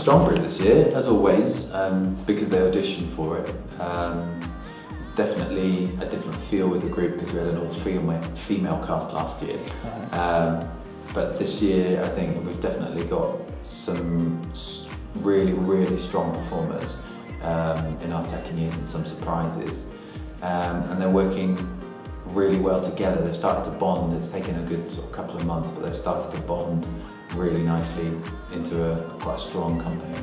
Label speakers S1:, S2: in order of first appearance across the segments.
S1: strong group this year, as always, because they auditioned for it. It's definitely a different feel with the group because we had an all-female cast last year. But this year, I think we've definitely got some really, really strong performers in our second years and some surprises. And they're working really well together. They've started to bond. It's taken a good sort of couple of months, but they've started to bond really nicely into quite a strong company.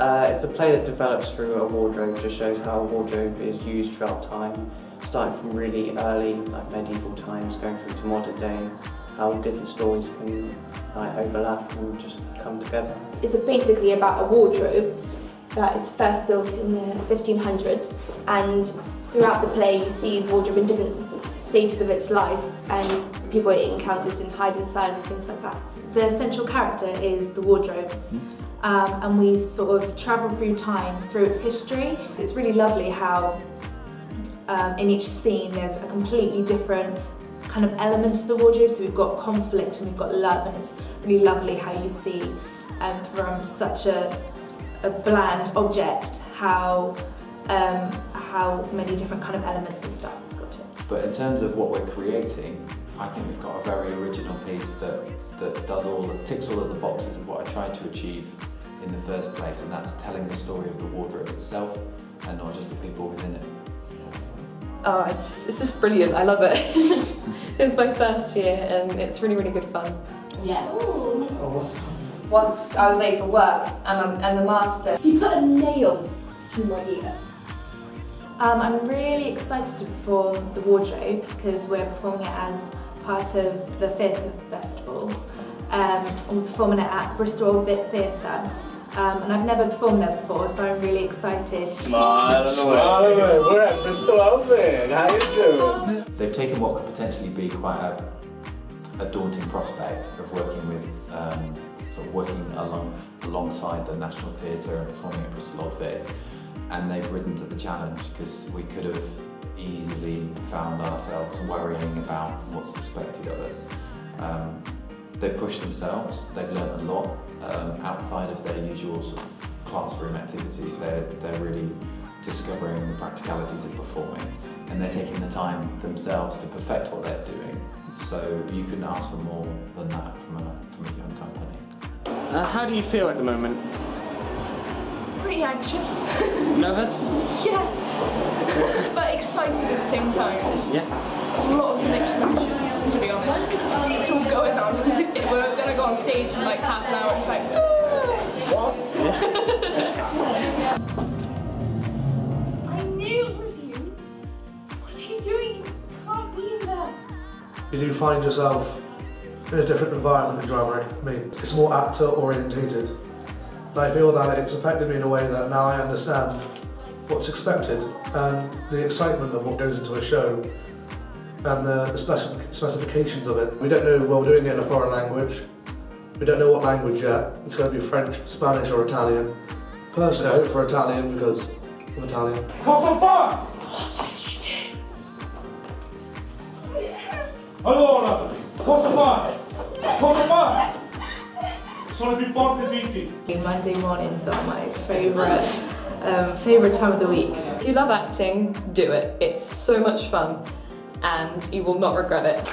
S2: It's a play that develops through a wardrobe, just shows how a wardrobe is used throughout time, starting from really early, like medieval times, going through to modern day, how different stories can overlap and just come together.
S3: It's basically about a wardrobe that is first built in the 1500s, and throughout the play you see the wardrobe in different stages of its life and people it encounters in hide inside and things like that.
S4: The central character is the wardrobe, and we sort of travel through time, through its history. It's really lovely how in each scene there's a completely different kind of element to the wardrobe. So we've got conflict and we've got love, and it's really lovely how you see from such a bland object how many different kind of elements and stuff it's got to.
S1: But in terms of what we're creating, I think we've got a very original piece that ticks all of the boxes of what I tried to achieve in the first place, and that's telling the story of the wardrobe itself and not just the people within it.
S5: Oh, it's just brilliant. I love it. It's my first year and it's really, really good fun.
S6: Yeah.
S7: Oh,
S6: Once I was late for work and the master, he put a nail through my ear.
S4: I'm really excited to perform the wardrobe because we're performing it as part of the theatre festival. And we're performing it at Bristol Old Vic Theatre. And I've never performed there before, so I'm really excited.
S7: We're at Bristol Old Vic. How you doing?
S1: They've taken what could potentially be quite a daunting prospect of working with, alongside the National Theatre and performing at Bristol Old Vic, and they've risen to the challenge because we could have easily found ourselves worrying about what's expected of us. They've pushed themselves, they've learnt a lot outside of their usual sort of classroom activities. They're really discovering the practicalities of performing, and they're taking the time themselves to perfect what they're doing. So you couldn't ask for more than that from a young company.
S8: How do you feel at the moment?
S9: Pretty anxious.
S8: Nervous?
S9: Yeah. But excited at the same time. There's a lot of mixed emotions, to be honest. It's all going on. We're going to go on stage in like half an hour. It's like, I knew it was you. What are you doing? You can't be in there.
S10: You do find yourself in a different environment in drama. For me, it's more actor orientated. And I feel that it's affected me in a way that now I understand what's expected and the excitement of what goes into a show and the specifications of it. We don't know, well, we're doing it in a foreign language. We don't know what language yet. It's going to be French, Spanish or Italian. Personally, I hope for Italian because I'm Italian.
S11: What did you do? Allora, cosa fai? Cosa fai? Sono più forte di te.
S4: Monday mornings are my favourite time of the week.
S5: If you love acting, do it. It's so much fun and you will not regret it.